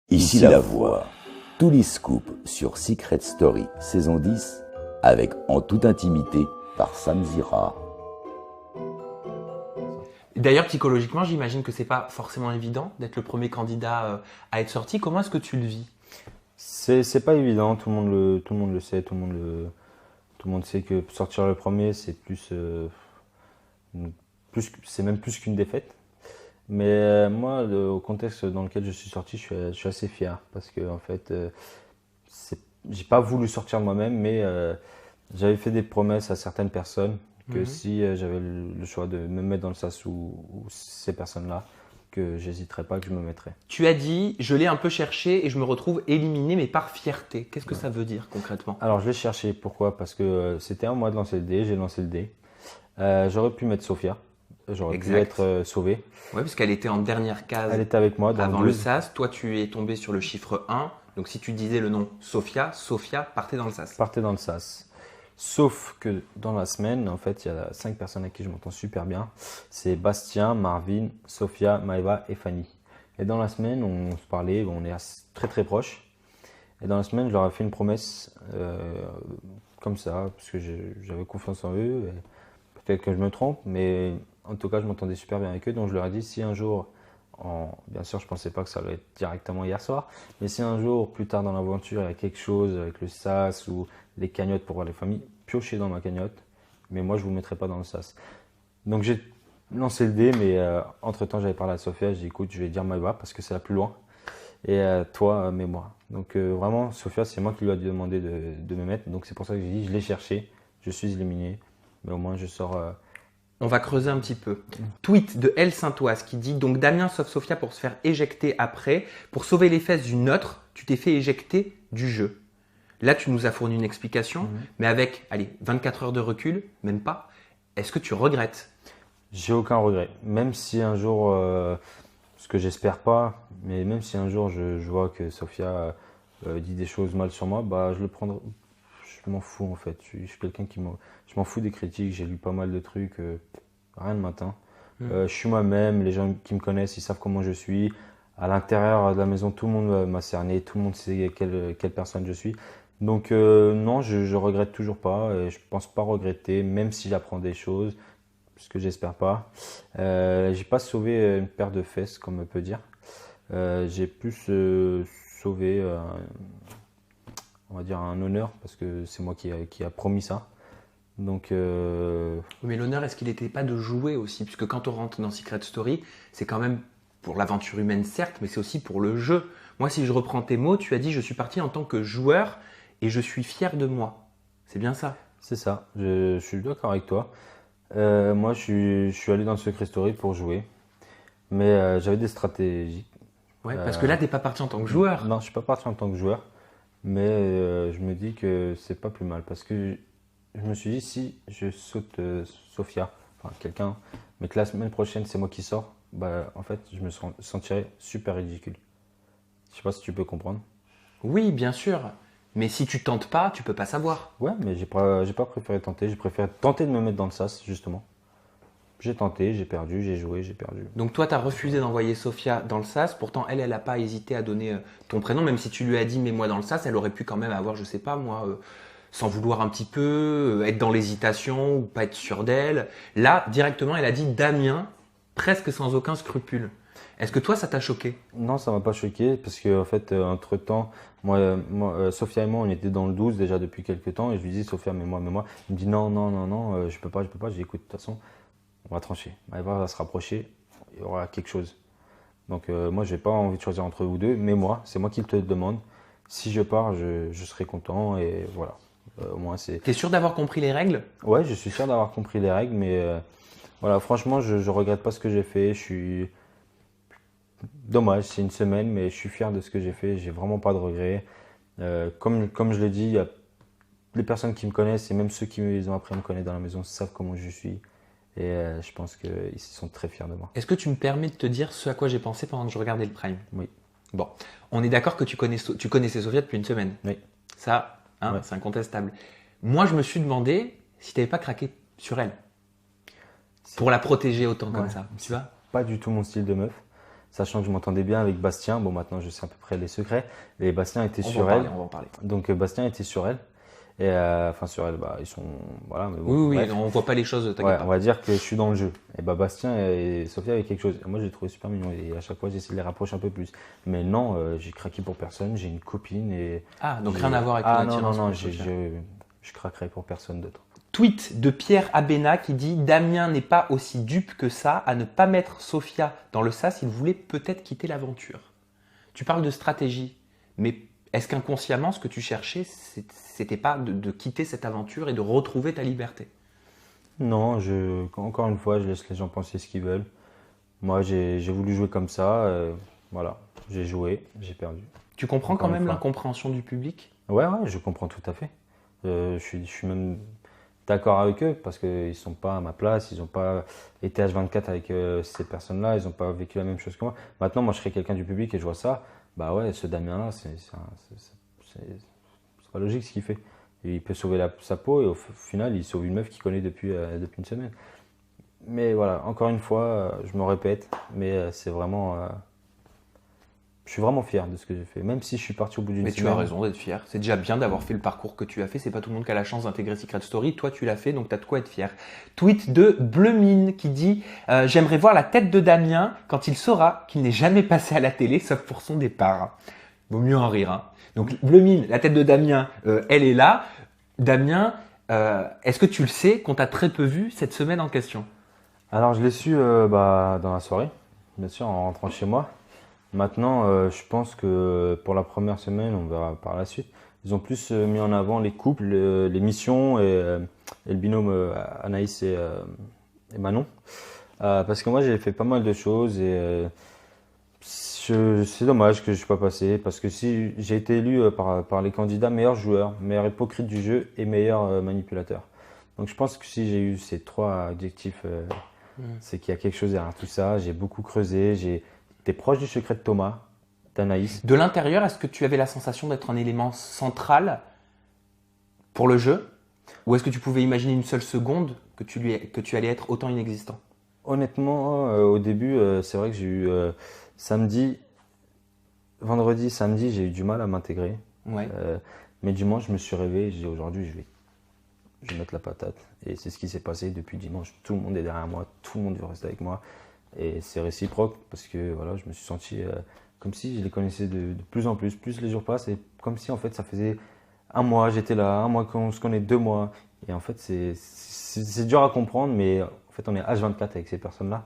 Ici la voix. Tous les scoops sur Secret Story saison 10 avec En toute intimité par Sam Zira. D'ailleurs, psychologiquement, j'imagine que c'est pas forcément évident d'être le premier candidat à être sorti. Comment est-ce que tu le vis? C'est pas évident, tout le monde le sait, tout le monde sait que sortir le premier, c'est c'est même plus qu'une défaite. Mais moi, au contexte dans lequel je suis sorti, je suis assez fier parce que en fait, j'ai pas voulu sortir de moi-même, mais j'avais fait des promesses à certaines personnes que si j'avais le choix de me mettre dans le sas ou ces personnes-là, que j'hésiterais pas, que je me mettrais. Tu as dit, je l'ai un peu cherché et je me retrouve éliminé, mais par fierté. Qu'est-ce que ça veut dire concrètement? Alors je l'ai cherché, pourquoi? Parce que c'était à moi de lancer le dé, j'ai lancé le dé. J'aurais pu mettre Sophia, j'aurais pu être sauvé. Oui, parce qu'elle était en dernière case. Elle était avec moi dans avant le le 12. sas. Toi, tu es tombé sur le chiffre 1. Donc, si tu disais le nom Sophia partait dans le sas. Partait dans le sas. Sauf que dans la semaine, en fait, il y a 5 personnes avec qui je m'entends super bien. C'est Bastien, Marvin, Sophia, Maëva et Fanny. Et dans la semaine, on se parlait, on est très très proches. Et dans la semaine, je leur ai fait une promesse comme ça, parce que j'avais confiance en eux. Peut-être que je me trompe, mais en tout cas, je m'entendais super bien avec eux. Donc je leur ai dit, si un jour, bien sûr, je pensais pas que ça allait être directement hier soir, mais si un jour, plus tard dans l'aventure, il y a quelque chose avec le sas ou les cagnottes pour voir les familles, piochez dans ma cagnotte, mais moi, je vous mettrai pas dans le sas. Donc j'ai lancé le dé, mais entre-temps, j'avais parlé à Sophia, j'ai dit, écoute, je vais dire Maëva parce que c'est la plus loin, et toi, mets-moi. Donc vraiment, Sophia, c'est moi qui lui ai demandé de me mettre, donc c'est pour ça que j'ai dit, je l'ai cherché, je suis éliminé, mais au moins je sors... On va creuser un petit peu. Tweet de L. Saint-Oise qui dit donc Damien sauve Sophia pour se faire éjecter après. Pour sauver les fesses d'une autre, tu t'es fait éjecter du jeu. Là, tu nous as fourni une explication, mais avec, allez, 24 heures de recul, même pas. Est-ce que tu regrettes? J'ai aucun regret. Même si un jour, ce que j'espère pas, mais même si un jour je vois que Sophia dit des choses mal sur moi, bah je le prendrai. Je m'en fous en fait. Je suis quelqu'un je m'en fous des critiques. J'ai lu pas mal de trucs. Rien ne m'atteint. Je suis moi-même. Les gens qui me connaissent, ils savent comment je suis. À l'intérieur de la maison, tout le monde m'a cerné. Tout le monde sait quelle personne je suis. Donc non, je regrette toujours pas. Et je pense pas regretter, même si j'apprends des choses, ce que j'espère pas. J'ai pas sauvé une paire de fesses, comme on peut dire. J'ai plus sauvé, on va dire, un honneur, parce que c'est moi qui a promis ça. Donc, Mais l'honneur, est-ce qu'il n'était pas de jouer aussi? Puisque quand on rentre dans Secret Story, c'est quand même pour l'aventure humaine, certes, mais c'est aussi pour le jeu. Moi, si je reprends tes mots, tu as dit je suis parti en tant que joueur et je suis fier de moi. C'est bien ça? c'est ça, je suis d'accord avec toi. Moi, je suis allé dans le Secret Story pour jouer, mais j'avais des stratégies. Ouais, parce que là, t'es pas parti en tant que joueur. Non, je suis pas parti en tant que joueur, mais je me dis que c'est pas plus mal, parce que je me suis dit, si je saute Sophia, enfin quelqu'un, mais que la semaine prochaine c'est moi qui sors, bah en fait je me sentirais super ridicule. Je sais pas si tu peux comprendre. Oui, bien sûr. Mais si tu tentes pas, tu peux pas savoir. Ouais, mais j'ai pas préféré tenter, j'ai préféré tenter de me mettre dans le sas justement. J'ai tenté, j'ai perdu, j'ai joué, j'ai perdu. Donc toi, tu as refusé d'envoyer Sophia dans le sas. Pourtant, elle n'a pas hésité à donner ton prénom. Même si tu lui as dit mets-moi dans le sas, elle aurait pu quand même avoir, je sais pas moi, sans vouloir un petit peu, être dans l'hésitation ou pas être sûre d'elle. Là, directement, elle a dit Damien, presque sans aucun scrupule. Est-ce que toi, ça t'a choqué? Non, ça m'a pas choqué parce que en fait, entre-temps, Sophia et moi, on était dans le 12 déjà depuis quelques temps et je lui dis Sophia, mets-moi. Il me dit non, non, non, non, je peux pas. Je dis écoute, de toute façon, on va trancher. Maëva va se rapprocher, il y aura quelque chose. Donc moi, j'ai pas envie de choisir entre vous deux, mais moi, c'est moi qui te demande. Si je pars, je serai content et voilà. Au moins, c'est. T'es sûr d'avoir compris les règles? Ouais, je suis sûr d'avoir compris les règles, mais voilà, franchement, je regrette pas ce que j'ai fait. Je suis dommage, c'est une semaine, mais je suis fier de ce que j'ai fait. J'ai vraiment pas de regrets. Comme je l'ai dit, il y a les personnes qui me connaissent et même ceux qui ont appris à me connaître dans la maison savent comment je suis. Et je pense qu'ils sont très fiers de moi. Est-ce que tu me permets de te dire ce à quoi j'ai pensé pendant que je regardais le Prime? Oui. Bon, on est d'accord que tu connaissais Sophia depuis une semaine. Oui. Ça, Ouais. c'est incontestable. Moi, je me suis demandé si tu n'avais pas craqué sur elle. Pour la protéger autant comme Ouais. ça, tu vois? Pas du tout mon style de meuf. sachant que je m'entendais bien avec Bastien. Bon, maintenant je sais à peu près les secrets. Et Bastien était On va sur en elle. parler, on va en parler. Donc Bastien était sur elle. Et enfin sur elle, bah ils sont voilà. Mais bon, Oui, bref. on voit pas les choses, t'inquiète Ouais, pas. on va dire que je suis dans le jeu. Et bah Bastien et Sophia avaient quelque chose. Et moi, j'ai trouvé super mignon. Et à chaque fois, j'essaie de les rapprocher un peu plus. Mais non, j'ai craqué pour personne. J'ai une copine et. Ah, donc j'ai- rien à voir avec ton Ah non, non, attirance non, pour Sophia. je craquerai pour personne d'autre. Tweet de Pierre Abena qui dit Damien n'est pas aussi dupe que ça à ne pas mettre Sophia dans le sas, il voulait peut-être quitter l'aventure. Tu parles de stratégie, mais est-ce qu'inconsciemment, ce que tu cherchais, c'était pas de quitter cette aventure et de retrouver ta liberté? Non, encore une fois, je laisse les gens penser ce qu'ils veulent. Moi, j'ai voulu jouer comme ça. Voilà, j'ai joué, j'ai perdu. Tu comprends Encore quand une même fois. l'incompréhension du public? Ouais, je comprends tout à fait. Je suis même d'accord avec eux parce qu'ils ne sont pas à ma place, ils n'ont pas été H24 avec ces personnes-là, ils n'ont pas vécu la même chose que moi. Maintenant, moi, je serais quelqu'un du public et je vois ça. Bah ouais, ce Damien-là, c'est pas logique ce qu'il fait. Il peut sauver sa peau et au final, il sauve une meuf qu'il connaît depuis une semaine. Mais voilà, encore une fois, je me répète, mais c'est vraiment. Je suis vraiment fier de ce que j'ai fait, même si je suis parti au bout d'une Mais semaine. tu as raison d'être fier. C'est déjà bien d'avoir fait le parcours que tu as fait. C'est pas tout le monde qui a la chance d'intégrer Secret Story. Toi, tu l'as fait, donc tu as de quoi être fier. Tweet de Bleumine qui dit J'aimerais voir la tête de Damien quand il saura qu'il n'est jamais passé à la télé, sauf pour son départ. Vaut mieux en rire. Hein. Donc, Bleumine, la tête de Damien, elle est là. Damien, est-ce que tu le sais qu'on t'a très peu vu cette semaine en question? Alors, je l'ai su dans la soirée, bien sûr, en rentrant chez moi. Maintenant, je pense que pour la première semaine, on verra par la suite. Ils ont plus mis en avant les couples, les missions et le binôme Anaïs et Manon. Parce que moi, j'ai fait pas mal de choses et c'est dommage que je ne suis pas passé. Parce que si j'ai été élu par les candidats meilleur joueur, meilleur hypocrite du jeu et meilleur manipulateur. Donc je pense que si j'ai eu ces trois adjectifs, c'est qu'il y a quelque chose derrière tout ça. J'ai beaucoup creusé, T'es proche du secret de Thomas, d'Anaïs. De l'intérieur, est-ce que tu avais la sensation d'être un élément central pour le jeu? Ou est-ce que tu pouvais imaginer une seule seconde que tu allais être autant inexistant? Honnêtement, au début, c'est vrai que j'ai eu vendredi, samedi, j'ai eu du mal à m'intégrer. Ouais. Mais dimanche, je me suis réveillé, j'ai dit aujourd'hui, je vais mettre la patate. Et c'est ce qui s'est passé depuis dimanche. Tout le monde est derrière moi, tout le monde veut rester avec moi. Et c'est réciproque parce que voilà, je me suis senti comme si je les connaissais de plus en plus. Plus les jours passent et comme si en fait ça faisait un mois, j'étais là, un mois qu'on se connaît, 2 mois. Et en fait, c'est dur à comprendre, mais en fait, on est H24 avec ces personnes-là.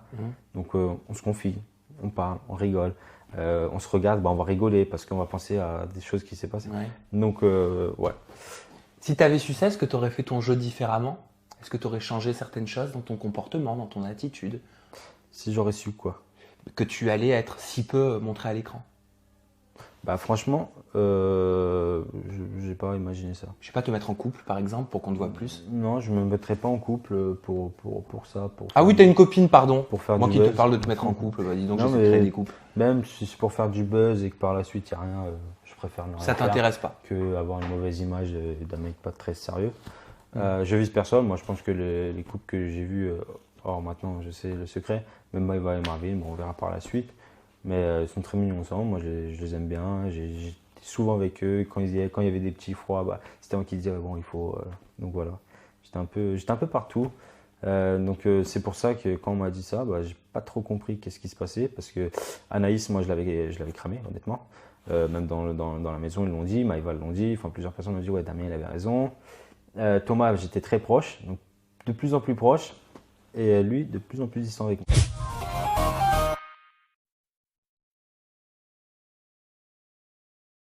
Donc on se confie, on parle, on rigole. On se regarde, on va rigoler parce qu'on va penser à des choses qui s'est passées. Ouais. Donc ouais. Si tu avais su ça, est-ce que tu aurais fait ton jeu différemment? Est-ce que tu aurais changé certaines choses dans ton comportement, dans ton attitude? Si j'aurais su quoi? Que tu allais être si peu montré à l'écran? Bah franchement, j'ai pas imaginé ça. Je sais pas, te mettre en couple par exemple pour qu'on te voit plus? Non, je me mettrais pas en couple pour ça. Ah oui, t'as une copine, pardon. Pour faire Moi du qui te buzz. parle de te mettre en couple, bah dis donc, Non, j'essaie de mais- créer des couples. Même si c'est pour faire du buzz et que par la suite il n'y a rien, je préfère ne rien Ça faire t'intéresse pas? que avoir une mauvaise image d'un mec pas très sérieux. Je vise personne. Moi, je pense que les couples que j'ai vus, or maintenant je sais le secret, même Maëva et Marvin, bon, on verra par la suite. Mais ils sont très mignons ensemble. Moi, je les aime bien. J'étais souvent avec eux. Quand il y avait des petits froids, bah, c'était moi qui disais bon, il faut. Donc voilà. J'étais un peu partout. Donc c'est pour ça que quand on m'a dit ça, bah, j'ai pas trop compris qu'est-ce qui se passait parce que Anaïs, moi je l'avais cramé honnêtement. Même dans la maison ils l'ont dit, Maëva l'ont dit, enfin plusieurs personnes m'ont dit ouais Damien il avait raison. Thomas j'étais très proche, donc de plus en plus proche et lui de plus en plus distant avec moi.